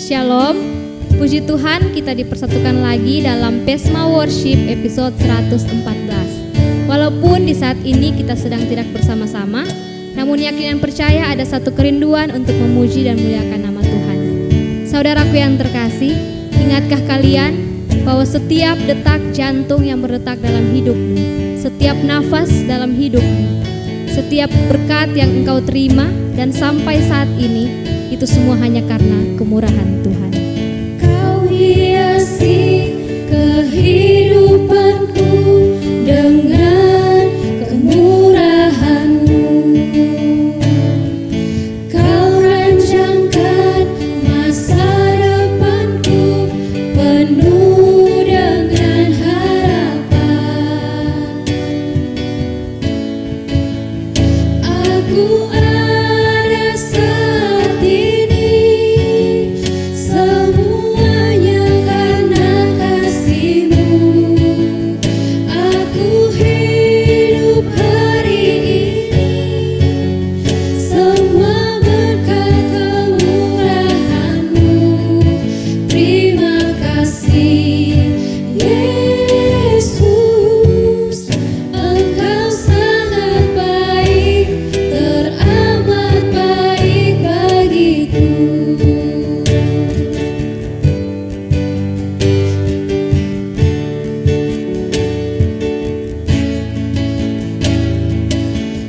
Shalom, puji Tuhan kita dipersatukan lagi dalam Pesma Worship episode 114. Walaupun di saat ini kita sedang tidak bersama-sama, namun yakin dan percaya ada satu kerinduan untuk memuji dan muliakan nama Tuhan. Saudaraku yang terkasih, ingatkah kalian bahwa setiap detak jantung yang berdetak dalam hidupmu, setiap nafas dalam hidupmu, setiap berkat yang engkau terima dan sampai saat ini, itu semua hanya karena kemurahan Tuhan. Kau hiasi kehidupanku dengan kemurahan-Mu. Kau rancangkan masa depanku penuh dengan harapan. Aku ada saat ini, semuanya karena kasih-Mu. Aku hidup hari ini, semua berkat kemurahan-Mu. Terima kasih Yesus, Engkau sangat baik, teramat baik bagiku.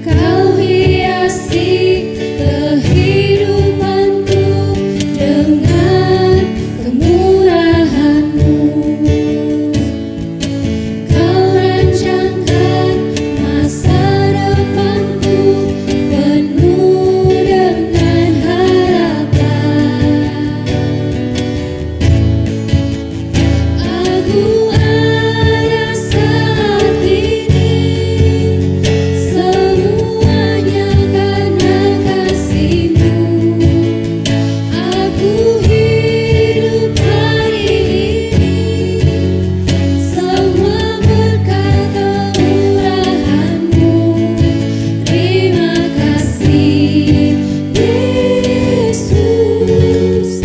Kau hiasi kehidupanku dengan kemurahan-Mu. Kau rancangkan masa depanku penuh dengan harapan. Aku ada saat ini, semuanya karena kasih-Mu. Aku hidup hari ini, semua berkat kemurahan-Mu. Terima kasih Yesus,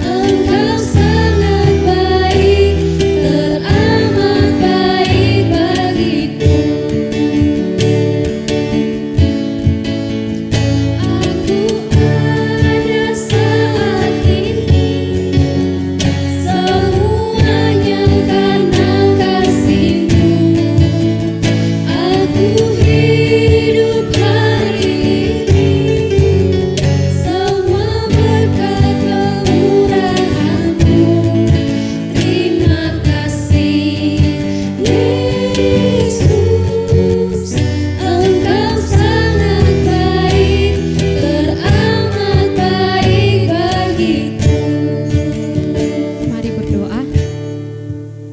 Engkau sangat baik, teramat baik bagiku. Aku ada saat ini, semuanya karena kasih-Mu. Aku hidup hari ini, semua berkat kemurahan-Mu. Terima kasih Yesus, Engkau sangat baik, teramat baik bagiku. Mari berdoa.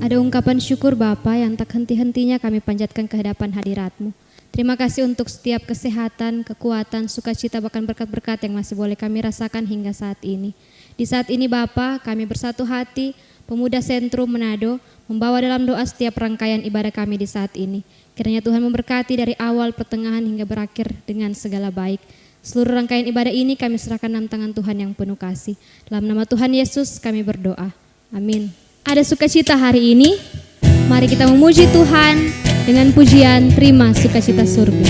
Ada ungkapan syukur Bapa yang tak henti-hentinya kami panjatkan ke hadapan hadirat-Mu. Terima kasih untuk setiap kesehatan, kekuatan, sukacita, bahkan berkat-berkat yang masih boleh kami rasakan hingga saat ini. Di saat ini Bapa, kami bersatu hati, Pemuda Sentrum Manado, membawa dalam doa setiap rangkaian ibadah kami di saat ini. Kiranya Tuhan memberkati dari awal, pertengahan hingga berakhir dengan segala baik. Seluruh rangkaian ibadah ini kami serahkan dalam tangan Tuhan yang penuh kasih. Dalam nama Tuhan Yesus kami berdoa. Amin. Ada sukacita hari ini, mari kita memuji Tuhan dengan pujian Terima Sukacita Surga.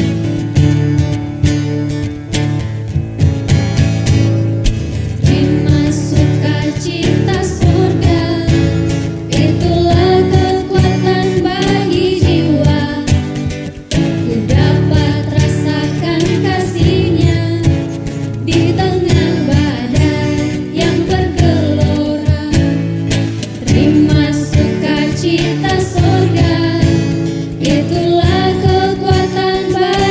Terima sukacita surga, itulah kekuatan bagi jiwa. Ku dapat rasakan kasih-Nya di tengah badai yang bergelora. Terima sukacita surga, itulah kekuatan bagi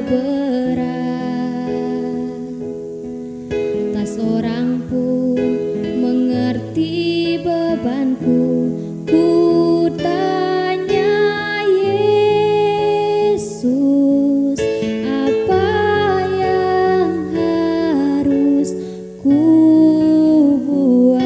berat. Tak seorang pun mengerti bebanku. Ku tanya Yesus, apa yang harus ku buat?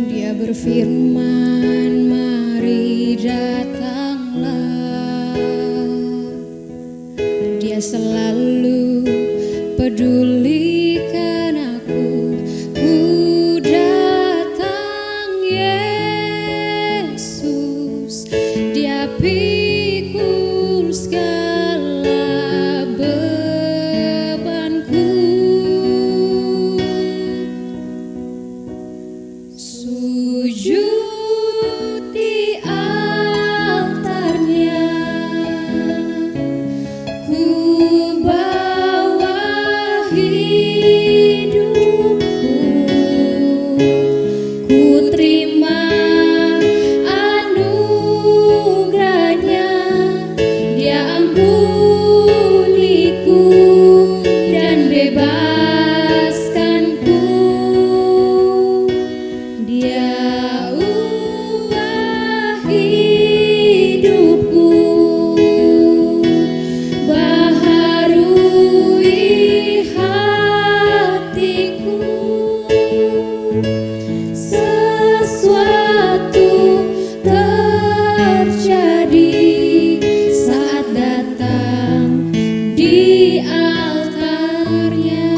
Dia berfirman, mari datanglah. Dia selalu pedulikan aku. Ku datang Yesus, Dia pikul segala bebanku. Sujud di altarnya, ku bawa hidupku. Ku terima anugerahnya, Dia ampuniku dan bebaskanku. Dia ubah hidupku, baharui hatiku. Sesuatu terjadi saat datang di altarnya.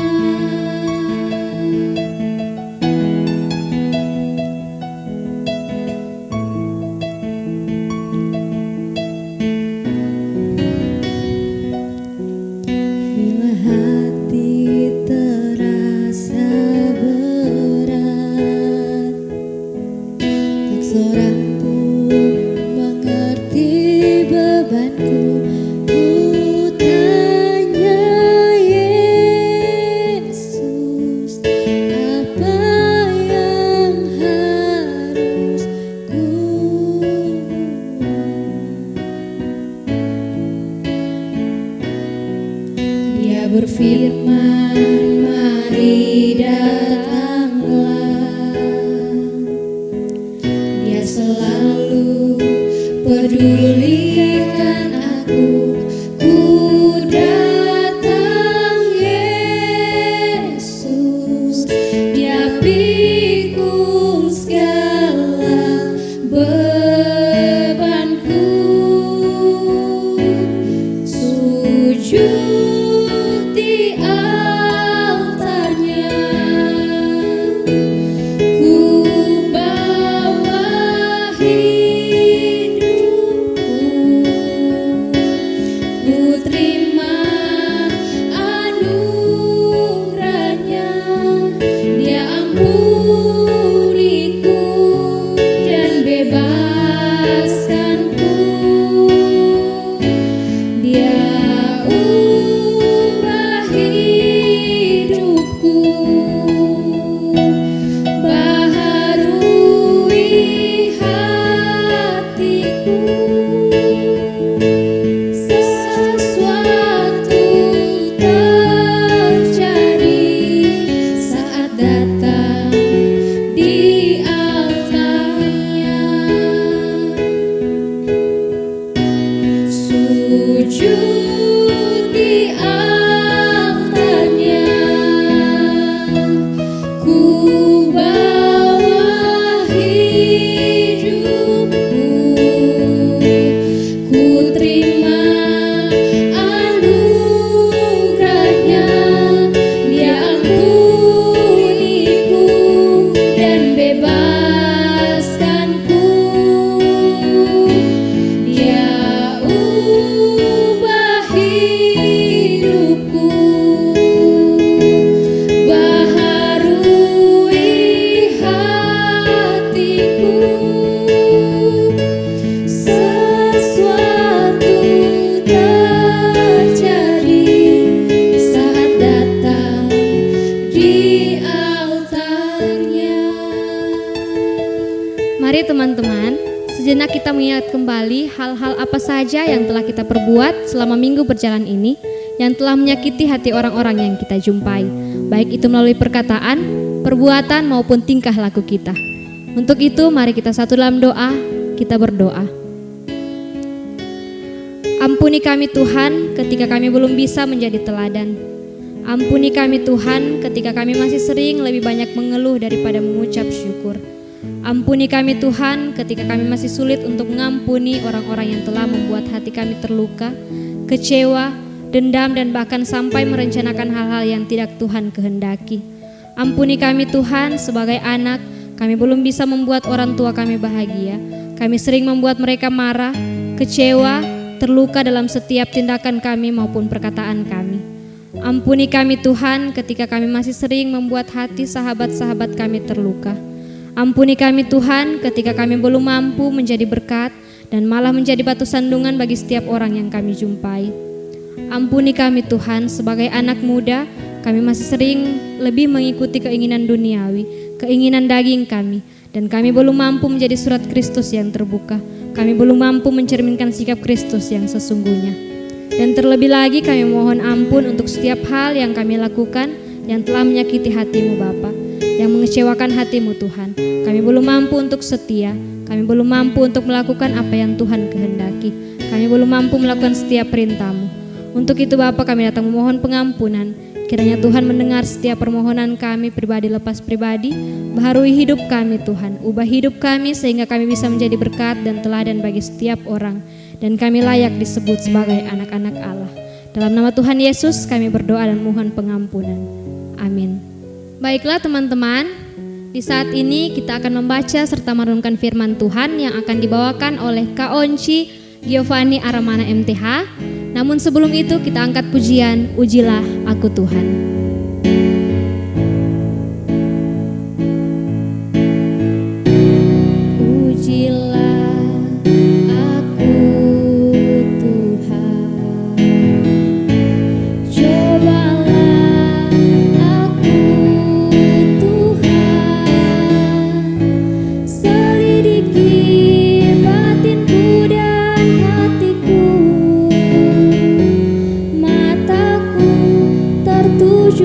Bila hati terasa berat, tak seorang pun mengerti bebanku. Ku tanya Yesus, apa yang harus ku buat? Dia berfirman, mari datanglah. Dia selalu pedulikan aku. Ku datang Yesus, Dia pikul segala bebanku. Sujud di altarnya, ku bawa hidupku. sejenak kita mengingat kembali hal-hal apa saja yang telah kita perbuat selama minggu berjalan ini, yang telah menyakiti hati orang-orang yang kita jumpai, baik itu melalui perkataan, perbuatan maupun tingkah laku kita. Untuk itu mari kita satu dalam doa, kita berdoa. Ampuni kami Tuhan ketika kami belum bisa menjadi teladan. Ampuni kami Tuhan ketika kami masih sering lebih banyak mengeluh daripada mengucap syukur. Ampuni kami Tuhan ketika kami masih sulit untuk mengampuni orang-orang yang telah membuat hati kami terluka, kecewa, dendam dan bahkan sampai merencanakan hal-hal yang tidak Tuhan kehendaki. Ampuni kami Tuhan sebagai anak, kami belum bisa membuat orang tua kami bahagia. Kami sering membuat mereka marah, kecewa, terluka dalam setiap tindakan kami maupun perkataan kami. Ampuni kami Tuhan ketika kami masih sering membuat hati sahabat-sahabat kami terluka. Ampuni kami Tuhan ketika kami belum mampu menjadi berkat dan malah menjadi batu sandungan bagi setiap orang yang kami jumpai. Ampuni kami Tuhan sebagai anak muda, kami masih sering lebih mengikuti keinginan duniawi, keinginan daging kami, dan kami belum mampu menjadi surat Kristus yang terbuka. Kami belum mampu mencerminkan sikap Kristus yang sesungguhnya. Dan terlebih lagi kami mohon ampun untuk setiap hal yang kami lakukan yang telah menyakiti hati-Mu Bapa, yang mengecewakan hati-Mu Tuhan. Kami belum mampu untuk setia, kami belum mampu untuk melakukan apa yang Tuhan kehendaki. Kami belum mampu melakukan setiap perintah-Mu. Untuk itu Bapa, kami datang memohon pengampunan. Kiranya Tuhan mendengar setiap permohonan kami pribadi lepas pribadi. Baharui hidup kami Tuhan, ubah hidup kami sehingga kami bisa menjadi berkat dan teladan bagi setiap orang. Dan kami layak disebut sebagai anak-anak Allah. Dalam nama Tuhan Yesus kami berdoa dan mohon pengampunan. Amin. Baiklah teman-teman, di saat ini kita akan membaca serta merenungkan firman Tuhan yang akan dibawakan oleh Kak Onci Giovanni Aramana MTH. Namun sebelum itu kita angkat pujian Ujilah Aku Tuhan. Tertuju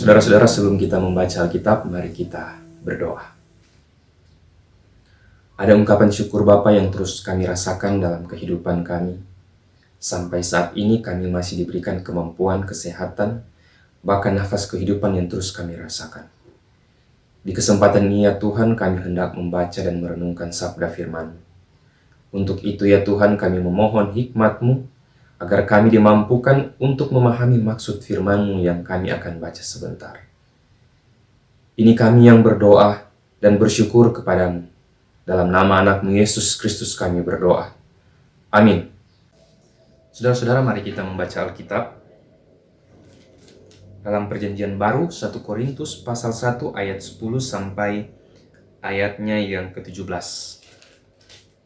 Saudara-saudara, sebelum kita membaca Alkitab, mari kita berdoa. Ada ungkapan syukur Bapa yang terus kami rasakan dalam kehidupan kami. Sampai saat ini kami masih diberikan kemampuan, kesehatan, bahkan nafas kehidupan yang terus kami rasakan. Di kesempatan ini ya Tuhan, kami hendak membaca dan merenungkan sabda firman. Untuk itu ya Tuhan, kami memohon hikmat-Mu, agar kami dimampukan untuk memahami maksud firman-Mu yang kami akan baca sebentar. Ini kami yang berdoa dan bersyukur kepadamu. Dalam nama anak-Mu Yesus Kristus kami berdoa. Amin. Saudara-saudara, mari kita membaca Alkitab. Dalam perjanjian baru, 1 Korintus pasal 1 ayat 10 sampai ayatnya yang ke-17.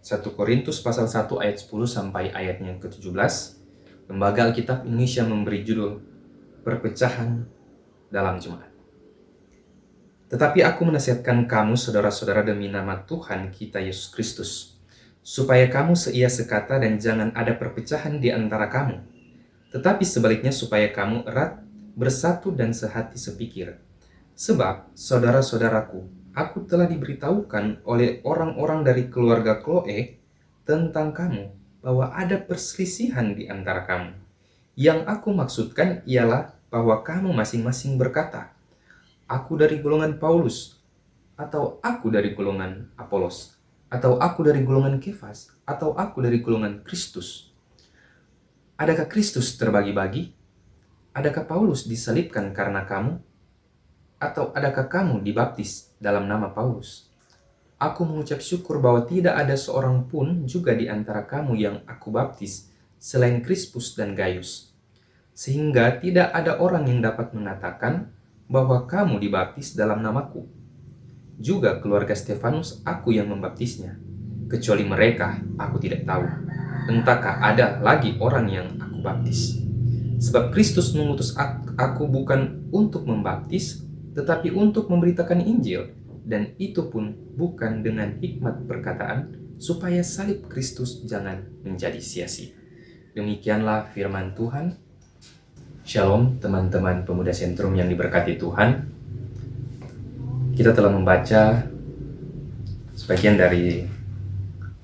1 Korintus pasal 1 ayat 10 sampai ayatnya yang ke-17. Lembaga Alkitab Indonesia memberi judul Perpecahan dalam Jemaat. Tetapi aku menasihatkan kamu, saudara-saudara, demi nama Tuhan kita Yesus Kristus, supaya kamu seia sekata dan jangan ada perpecahan di antara kamu. Tetapi sebaliknya supaya kamu erat, bersatu dan sehati sepikir. Sebab, saudara-saudaraku, aku telah diberitahukan oleh orang-orang dari keluarga Chloe tentang kamu, bahwa ada perselisihan di antara kamu. Yang aku maksudkan ialah bahwa kamu masing-masing berkata, aku dari golongan Paulus, atau aku dari golongan Apolos, atau aku dari golongan Kefas, atau aku dari golongan Kristus. Adakah Kristus terbagi-bagi? Adakah Paulus disalibkan karena kamu? Atau adakah kamu dibaptis dalam nama Paulus? Aku mengucap syukur bahwa tidak ada seorang pun juga di antara kamu yang aku baptis selain Krispus dan Gaius. Sehingga tidak ada orang yang dapat mengatakan bahwa kamu dibaptis dalam namaku. Juga keluarga Stefanus aku yang membaptisnya. Kecuali mereka, aku tidak tahu. Entahkah ada lagi orang yang aku baptis. Sebab Kristus mengutus aku bukan untuk membaptis, tetapi untuk memberitakan Injil. Dan itu pun bukan dengan hikmat perkataan, supaya salib Kristus jangan menjadi sia-sia. Demikianlah firman Tuhan. Shalom teman-teman pemuda sentrum yang diberkati Tuhan. Kita telah membaca sebagian dari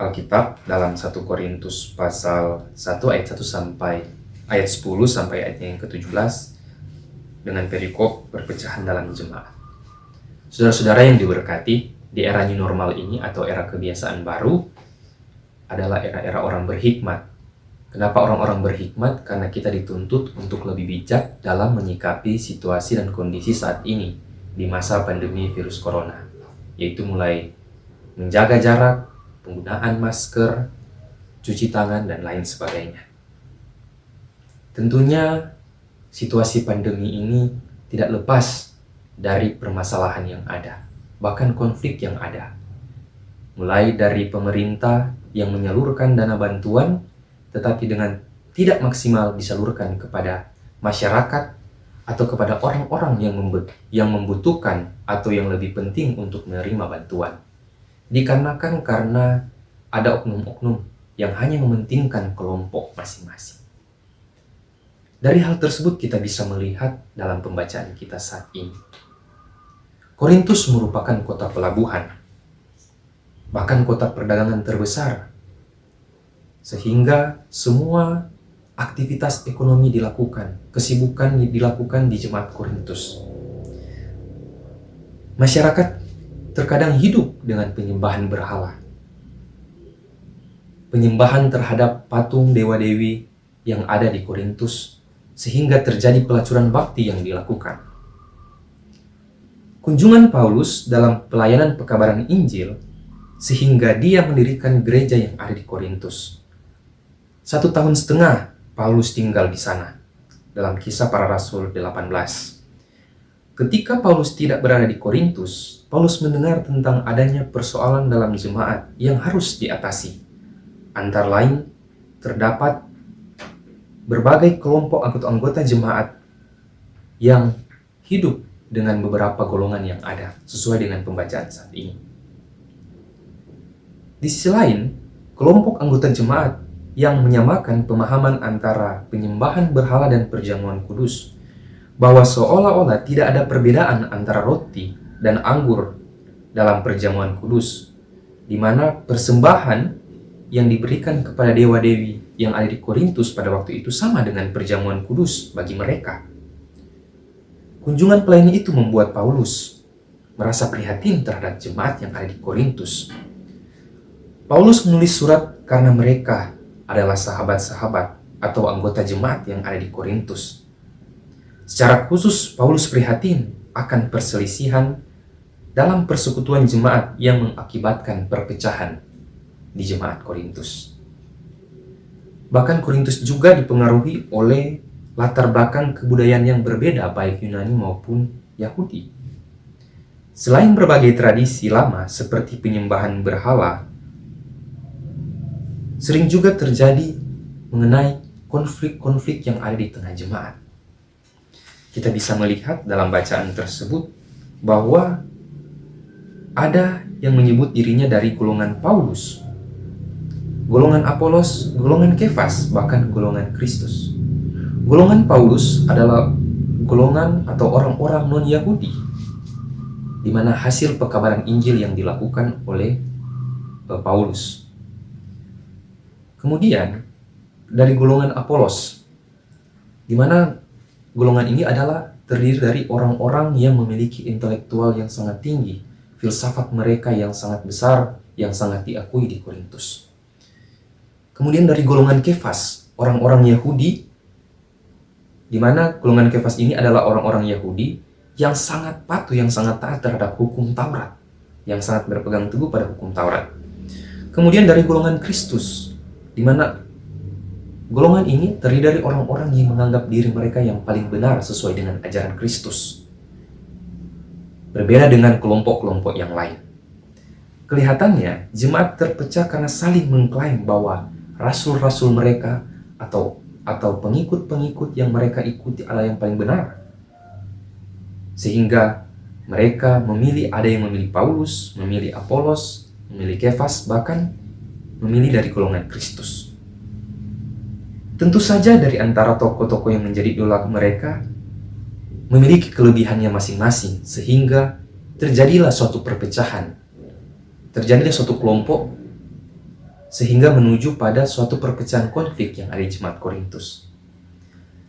Alkitab dalam 1 Korintus pasal 1 ayat 1 sampai ayat 10 sampai ayatnya yang ke-17 dengan perikop perpecahan dalam jemaat. Saudara-saudara yang diberkati, di era new normal ini atau era kebiasaan baru adalah era-era orang berhikmat. Kenapa orang-orang berhikmat? Karena kita dituntut untuk lebih bijak dalam menyikapi situasi dan kondisi saat ini di masa pandemi virus corona, yaitu mulai menjaga jarak, penggunaan masker, cuci tangan, dan lain sebagainya. Tentunya situasi pandemi ini tidak lepas dari permasalahan yang ada, bahkan konflik yang ada. Mulai dari pemerintah yang menyalurkan dana bantuan tetapi dengan tidak maksimal disalurkan kepada masyarakat atau kepada orang-orang yang membutuhkan atau yang lebih penting untuk menerima bantuan. Dikarenakan karena ada oknum-oknum yang hanya mementingkan kelompok masing-masing. Dari hal tersebut kita bisa melihat dalam pembacaan kita saat ini. Korintus merupakan kota pelabuhan, bahkan kota perdagangan terbesar, sehingga semua aktivitas ekonomi dilakukan, kesibukan dilakukan di jemaat Korintus. Masyarakat terkadang hidup dengan penyembahan berhala, penyembahan terhadap patung dewa-dewi yang ada di Korintus, sehingga terjadi pelacuran bakti yang dilakukan. Kunjungan Paulus dalam pelayanan pekabaran Injil, sehingga dia mendirikan gereja yang ada di Korintus. 1 tahun setengah Paulus tinggal di sana, dalam Kisah Para Rasul 18. Ketika Paulus tidak berada di Korintus, Paulus mendengar tentang adanya persoalan dalam jemaat yang harus diatasi. Antara lain, terdapat berbagai kelompok anggota jemaat yang hidup dengan beberapa golongan yang ada, sesuai dengan pembacaan saat ini. Di sisi lain, kelompok anggota jemaat yang menyamakan pemahaman antara penyembahan berhala dan perjamuan kudus bahwa seolah-olah tidak ada perbedaan antara roti dan anggur dalam perjamuan kudus, di mana persembahan yang diberikan kepada dewa-dewi yang ada di Korintus pada waktu itu sama dengan perjamuan kudus bagi mereka. Kunjungan pelayan itu membuat Paulus merasa prihatin terhadap jemaat yang ada di Korintus. Paulus menulis surat karena mereka adalah sahabat-sahabat atau anggota jemaat yang ada di Korintus. Secara khusus, Paulus prihatin akan perselisihan dalam persekutuan jemaat yang mengakibatkan perpecahan di jemaat Korintus. Bahkan Korintus juga dipengaruhi oleh latar belakang kebudayaan yang berbeda baik Yunani maupun Yahudi. Selain berbagai tradisi lama seperti penyembahan berhala, sering juga terjadi mengenai konflik-konflik yang ada di tengah jemaat. Kita bisa melihat dalam bacaan tersebut bahwa ada yang menyebut dirinya dari golongan Paulus, golongan Apolos, golongan Kefas, bahkan golongan Kristus. Golongan Paulus adalah golongan atau orang-orang non-Yahudi, di mana hasil pekabaran Injil yang dilakukan oleh Paulus. Kemudian dari golongan Apolos, di mana golongan ini adalah terdiri dari orang-orang yang memiliki intelektual yang sangat tinggi, filsafat mereka yang sangat besar, yang sangat diakui di Korintus. Kemudian dari golongan Kefas, orang-orang Yahudi, di mana golongan Kefas ini adalah orang-orang Yahudi yang sangat patuh, yang sangat taat terhadap hukum Taurat, yang sangat berpegang teguh pada hukum Taurat. Kemudian dari golongan Kristus, di mana golongan ini terdiri dari orang-orang yang menganggap diri mereka yang paling benar sesuai dengan ajaran Kristus. Berbeda dengan kelompok-kelompok yang lain. Kelihatannya, jemaat terpecah karena saling mengklaim bahwa rasul-rasul mereka atau pengikut-pengikut yang mereka ikuti adalah yang paling benar. Sehingga mereka ada yang memilih Paulus, memilih Apolos, memilih Kefas, bahkan memilih dari golongan Kristus. Tentu saja dari antara tokoh-tokoh yang menjadi idola mereka memiliki kelebihannya masing-masing, sehingga terjadilah suatu perpecahan, terjadilah suatu kelompok, sehingga menuju pada suatu perpecahan konflik yang ada di jemaat Korintus.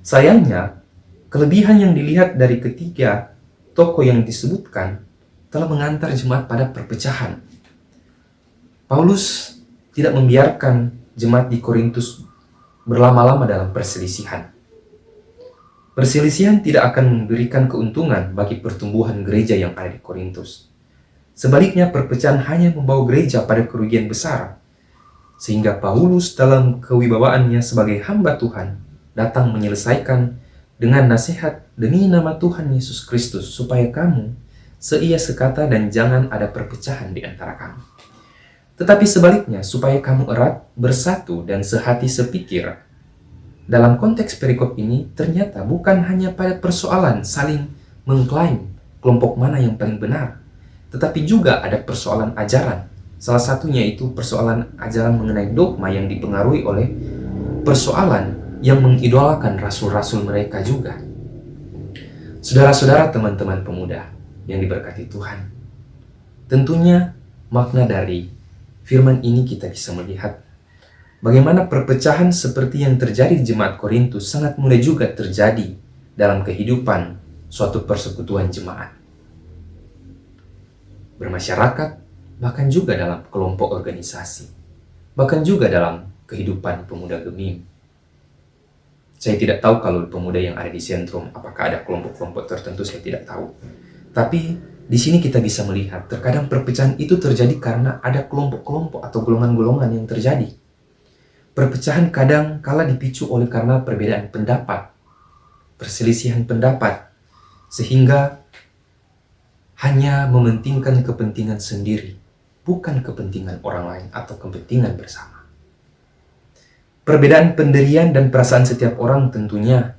Sayangnya, kelebihan yang dilihat dari ketiga tokoh yang disebutkan telah mengantar jemaat pada perpecahan. Paulus tidak membiarkan jemaat di Korintus berlama-lama dalam perselisihan. Perselisihan tidak akan memberikan keuntungan bagi pertumbuhan gereja yang ada di Korintus. Sebaliknya, perpecahan hanya membawa gereja pada kerugian besar, sehingga Paulus dalam kewibawaannya sebagai hamba Tuhan datang menyelesaikan dengan nasihat demi nama Tuhan Yesus Kristus, supaya kamu seia sekata dan jangan ada perpecahan di antara kamu. Tetapi sebaliknya, supaya kamu erat, bersatu, dan sehati sepikir. Dalam konteks perikop ini, ternyata bukan hanya pada persoalan saling mengklaim kelompok mana yang paling benar, tetapi juga ada persoalan ajaran. Salah satunya itu persoalan ajaran mengenai dogma yang dipengaruhi oleh persoalan yang mengidolakan rasul-rasul mereka juga. Saudara-saudara, teman-teman pemuda yang diberkati Tuhan, tentunya makna dari firman ini kita bisa melihat bagaimana perpecahan seperti yang terjadi di jemaat Korintus sangat mudah juga terjadi dalam kehidupan suatu persekutuan jemaat, bermasyarakat, bahkan juga dalam kelompok organisasi, bahkan juga dalam kehidupan pemuda Gemim. Saya tidak tahu kalau pemuda yang ada di sentrum apakah ada kelompok-kelompok tertentu, saya tidak tahu. Tapi di sini kita bisa melihat terkadang perpecahan itu terjadi karena ada kelompok-kelompok atau golongan-golongan yang terjadi. Perpecahan kadang kala dipicu oleh karena perbedaan pendapat, perselisihan pendapat, sehingga hanya mementingkan kepentingan sendiri, bukan kepentingan orang lain atau kepentingan bersama. Perbedaan pendirian dan perasaan setiap orang tentunya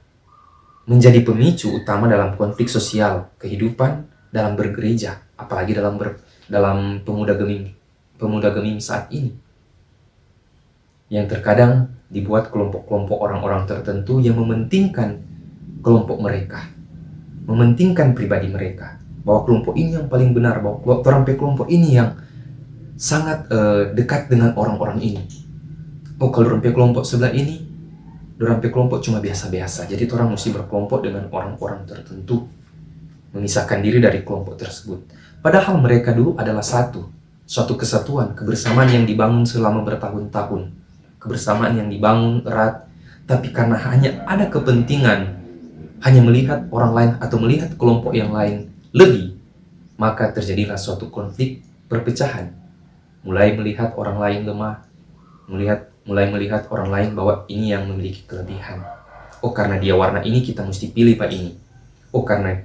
menjadi pemicu utama dalam konflik sosial, kehidupan, dalam bergereja, apalagi dalam pemuda Gemim saat ini, yang terkadang dibuat kelompok-kelompok orang-orang tertentu yang mementingkan kelompok mereka, mementingkan pribadi mereka, bahwa kelompok ini yang paling benar, bahwa kelompok ini yang sangat dekat dengan orang-orang ini. Oh, kalau kelompok sebelah ini, kelompok cuma biasa-biasa, jadi orang mesti berkelompok dengan orang-orang tertentu, memisahkan diri dari kelompok tersebut. Padahal mereka dulu adalah suatu kesatuan, kebersamaan yang dibangun selama bertahun-tahun, kebersamaan yang dibangun erat, tapi karena hanya ada kepentingan, hanya melihat orang lain atau melihat kelompok yang lain lebih, maka terjadilah suatu konflik, perpecahan. Mulai melihat orang lain lemah, mulai melihat orang lain bahwa ini yang memiliki kelebihan. Oh, karena dia warna ini kita mesti pilih Pak ini. Oh, karena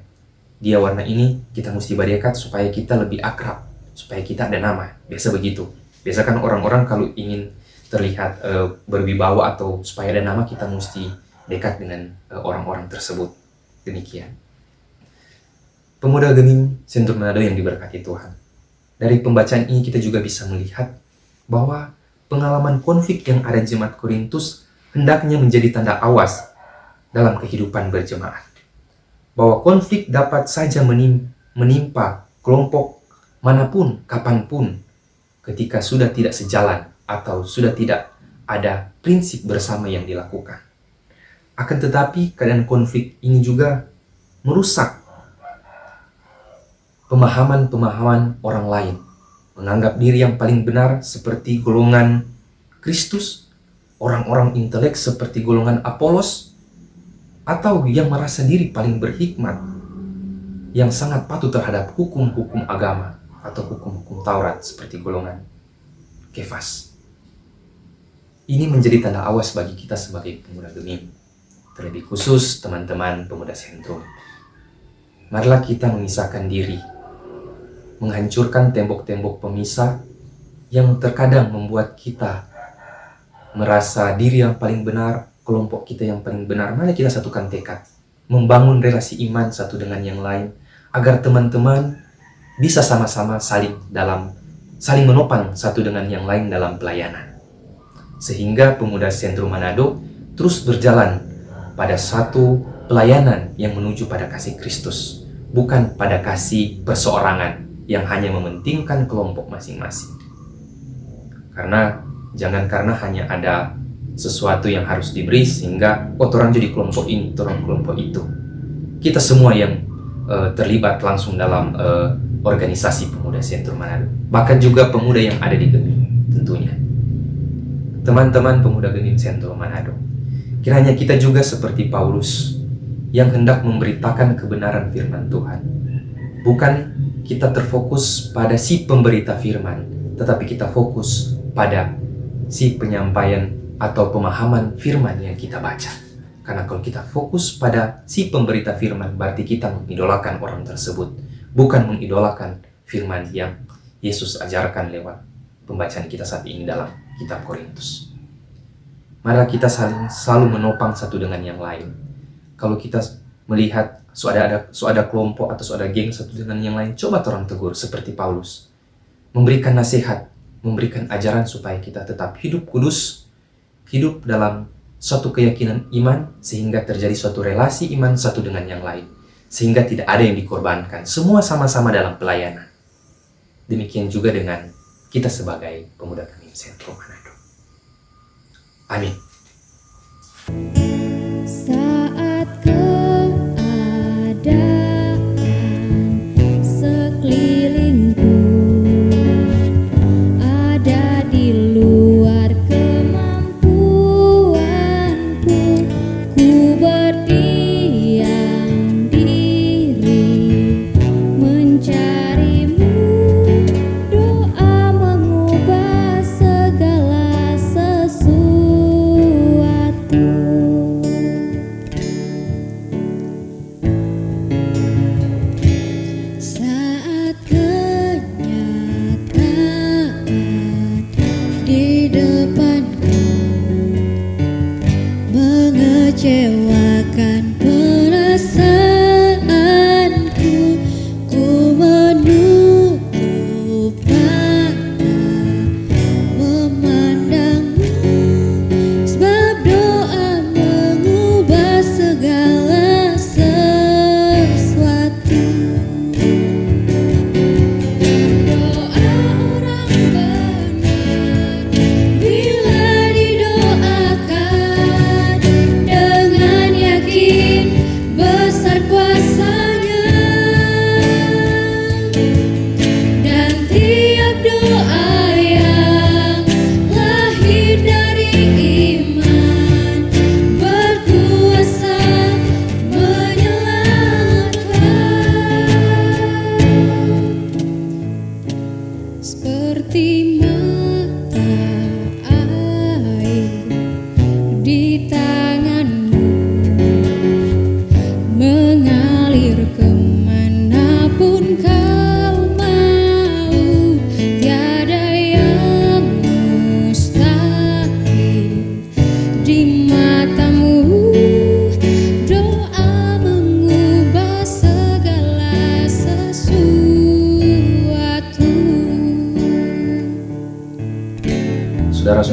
dia warna ini kita mesti berdekat supaya kita lebih akrab, supaya kita ada nama. Biasa begitu. Biasa kan orang-orang kalau ingin terlihat berwibawa atau supaya ada nama, kita mesti dekat dengan orang-orang tersebut. Demikian. Pemuda Gemim Sentrum Manado yang diberkati Tuhan. Dari pembacaan ini kita juga bisa melihat bahwa pengalaman konflik yang ada di jemaat Korintus hendaknya menjadi tanda awas dalam kehidupan berjemaat. Bahwa konflik dapat saja menimpa kelompok manapun, kapanpun, ketika sudah tidak sejalan atau sudah tidak ada prinsip bersama yang dilakukan. Akan tetapi keadaan konflik ini juga merusak pemahaman-pemahaman orang lain, menganggap diri yang paling benar seperti golongan Kristus, orang-orang intelek seperti golongan Apolos, atau yang merasa diri paling berhikmat, yang sangat patuh terhadap hukum-hukum agama atau hukum-hukum Taurat seperti golongan Kefas. Ini menjadi tanda awas bagi kita sebagai pemuda Gemim, terlebih khusus teman-teman pemuda Sentrum. Marilah kita memisahkan diri, menghancurkan tembok-tembok pemisah yang terkadang membuat kita merasa diri yang paling benar, kelompok kita yang paling benar. Mari kita satukan tekad, membangun relasi iman satu dengan yang lain, agar teman-teman bisa sama-sama saling menopang satu dengan yang lain dalam pelayanan. Sehingga pemuda Sentrum Manado terus berjalan pada satu pelayanan yang menuju pada kasih Kristus, bukan pada kasih perseorangan yang hanya mementingkan kelompok masing-masing. Karena jangan karena hanya ada sesuatu yang harus diberi sehingga orang jadi kelompok ini, orang kelompok itu. Kita semua yang terlibat langsung dalam organisasi pemuda Sentrum Manado, bahkan juga pemuda yang ada di Gemim tentunya. Teman-teman pemuda Gemim Sentrum Manado, kiranya kita juga seperti Paulus yang hendak memberitakan kebenaran firman Tuhan. Bukan kita terfokus pada si pemberita firman, tetapi kita fokus pada si penyampaian atau pemahaman firman yang kita baca. Karena kalau kita fokus pada si pemberita firman, berarti kita mengidolakan orang tersebut, bukan mengidolakan firman yang Yesus ajarkan lewat pembacaan kita saat ini dalam kitab Korintus. Mari kita selalu menopang satu dengan yang lain. Kalau kita melihat ada kelompok atau ada geng satu dengan yang lain, coba orang tegur seperti Paulus, memberikan nasihat, memberikan ajaran supaya kita tetap hidup kudus, hidup dalam suatu keyakinan iman, sehingga terjadi suatu relasi iman satu dengan yang lain, sehingga tidak ada yang dikorbankan, semua sama-sama dalam pelayanan. Demikian juga dengan kita sebagai pemuda Gemim Sentrum Manado. Amin. Saat keadaan sekelilingku ada di luar kemampuanku, ku berdiam diri mencarimu, doa mengubah segala sesuatu.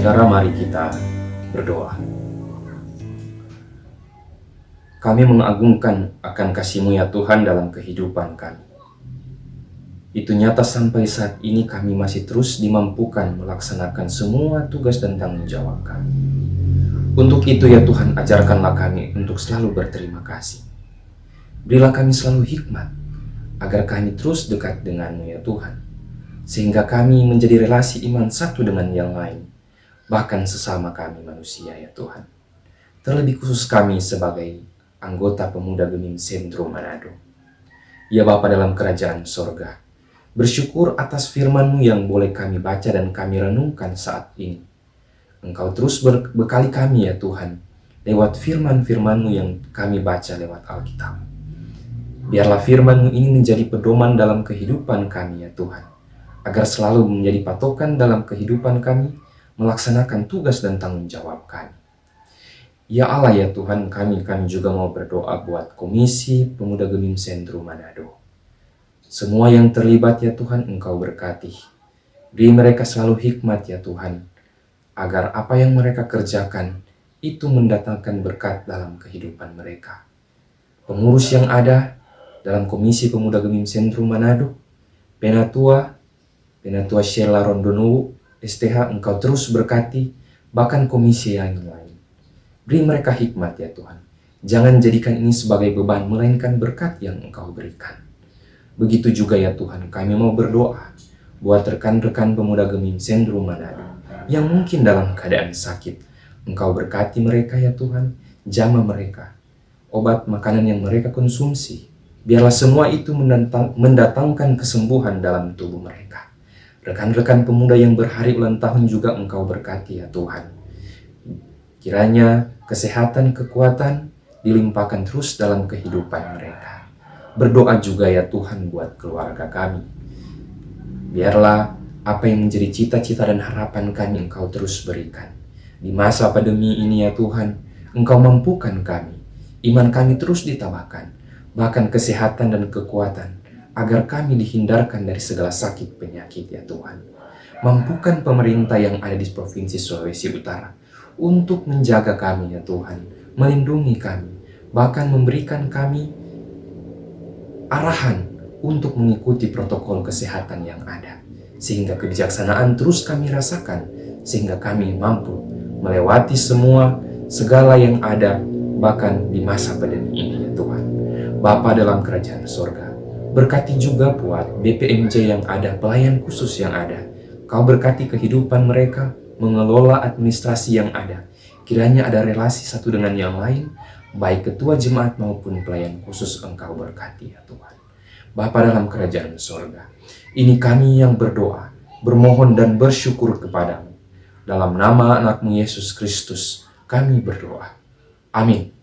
saudara, mari kita berdoa. Kami mengagungkan akan kasih-Mu ya Tuhan dalam kehidupan kami. Itu nyata sampai saat ini kami masih terus dimampukan melaksanakan semua tugas dan tanggung jawab kami. Untuk itu ya Tuhan, ajarkanlah kami untuk selalu berterima kasih. Berilah kami selalu hikmat, agar kami terus dekat dengan-Mu ya Tuhan, sehingga kami menjadi relasi iman satu dengan yang lain, bahkan sesama kami manusia ya Tuhan. Terlebih khusus kami sebagai anggota Pemuda Gemim Sentro Manado. Ya Bapa dalam kerajaan sorga, bersyukur atas firman-Mu yang boleh kami baca dan kami renungkan saat ini. Engkau terus bekali kami ya Tuhan, lewat firman-firman-Mu yang kami baca lewat Alkitab. Biarlah firman-Mu ini menjadi pedoman dalam kehidupan kami ya Tuhan, agar selalu menjadi patokan dalam kehidupan kami, melaksanakan tugas dan tanggung jawab kami. Ya Allah ya Tuhan, kami juga mau berdoa buat Komisi Pemuda Gemim Sentro Manado. Semua yang terlibat ya Tuhan, Engkau berkati. Beri mereka selalu hikmat ya Tuhan, agar apa yang mereka kerjakan itu mendatangkan berkat dalam kehidupan mereka. Pengurus yang ada dalam Komisi Pemuda Gemim Sentro Manado, Penatua Sheila Rondonowo, STH, Engkau terus berkati, bahkan komisi yang lain. Beri mereka hikmat ya Tuhan. Jangan jadikan ini sebagai beban, melainkan berkat yang Engkau berikan. Begitu juga ya Tuhan, kami mau berdoa buat rekan-rekan Pemuda Gemim Sentro Manado yang mungkin dalam keadaan sakit. Engkau berkati mereka ya Tuhan, jamah mereka, obat makanan yang mereka konsumsi. Biarlah semua itu mendatangkan kesembuhan dalam tubuh mereka. Rekan-rekan pemuda yang berhari ulang tahun juga Engkau berkati ya Tuhan. Kiranya kesehatan, kekuatan dilimpahkan terus dalam kehidupan mereka. Berdoa juga ya Tuhan buat keluarga kami. Biarlah apa yang menjadi cita-cita dan harapan kami Engkau terus berikan. Di masa pandemi ini ya Tuhan, Engkau mampukan kami. Iman kami terus ditambahkan, bahkan kesehatan dan kekuatan, agar kami dihindarkan dari segala sakit penyakit ya Tuhan. Mampukan pemerintah yang ada di Provinsi Sulawesi Utara untuk menjaga kami ya Tuhan, melindungi kami, bahkan memberikan kami arahan untuk mengikuti protokol kesehatan yang ada, sehingga kebijaksanaan terus kami rasakan, sehingga kami mampu melewati segala yang ada, bahkan di masa pandemi ini ya Tuhan. Bapa dalam kerajaan sorga, berkati juga buat BPMJ yang ada, pelayan khusus yang ada. Kau berkati kehidupan mereka, mengelola administrasi yang ada. Kiranya ada relasi satu dengan yang lain, baik ketua jemaat maupun pelayan khusus Engkau berkati ya Tuhan. Bapa dalam kerajaan sorga, ini kami yang berdoa, bermohon dan bersyukur kepadamu. Dalam nama anak-Mu Yesus Kristus, kami berdoa. Amin.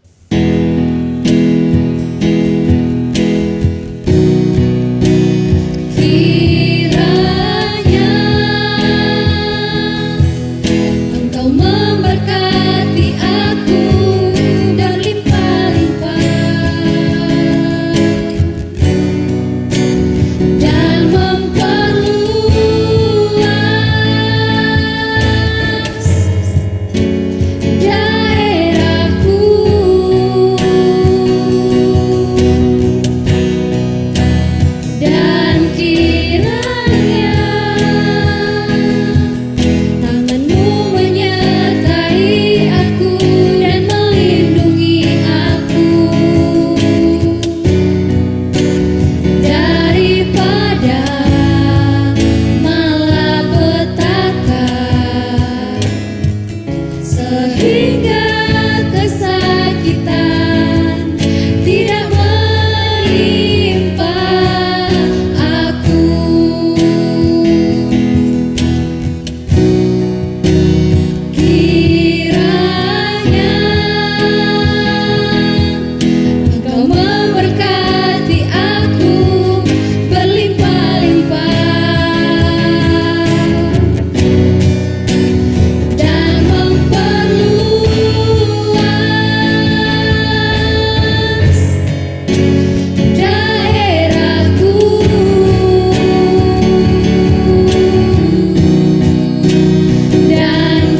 Dan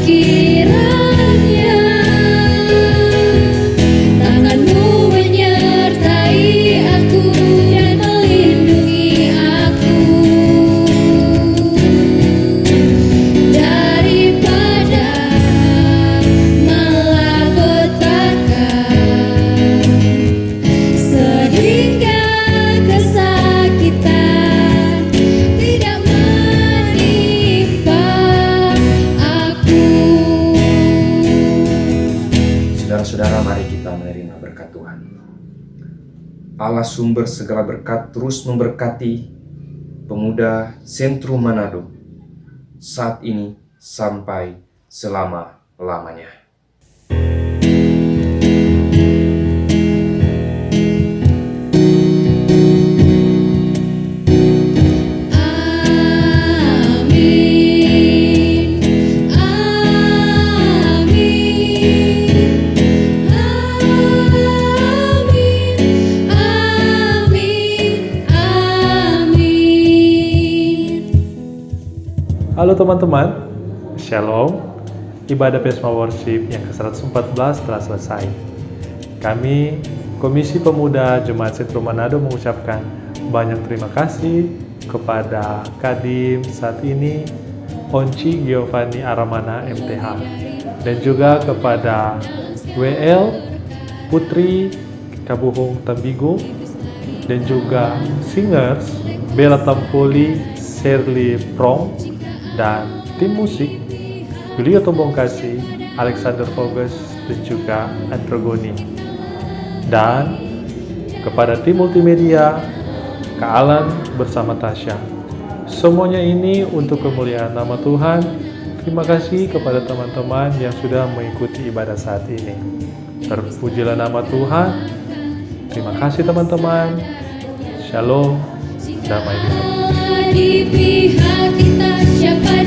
Allah sumber segala berkat terus memberkati pemuda Sentrum Manado saat ini sampai selama-lamanya. Halo teman-teman, Shalom. Ibadah Pesma Worship yang ke-114 telah selesai. Kami, Komisi Pemuda Jemaat Sentrum Manado mengucapkan banyak terima kasih kepada Kadim saat ini, Onci Giovanni Aramana MTH, dan juga kepada WL Putri Kabuhung Tambigu, dan juga singers Bella Tampoli, Shirley Prong, dan tim musik Julio Tombongkasi, Alexander Fogus, dan juga Antrogoni. Dan kepada tim multimedia Kak Alan bersama Tasya. Semuanya ini untuk kemuliaan nama Tuhan. Terima kasih kepada teman-teman yang sudah mengikuti ibadah saat ini. Terpujilah nama Tuhan. Terima kasih teman-teman. Shalom. Damai di hati. Di pihak kita siapa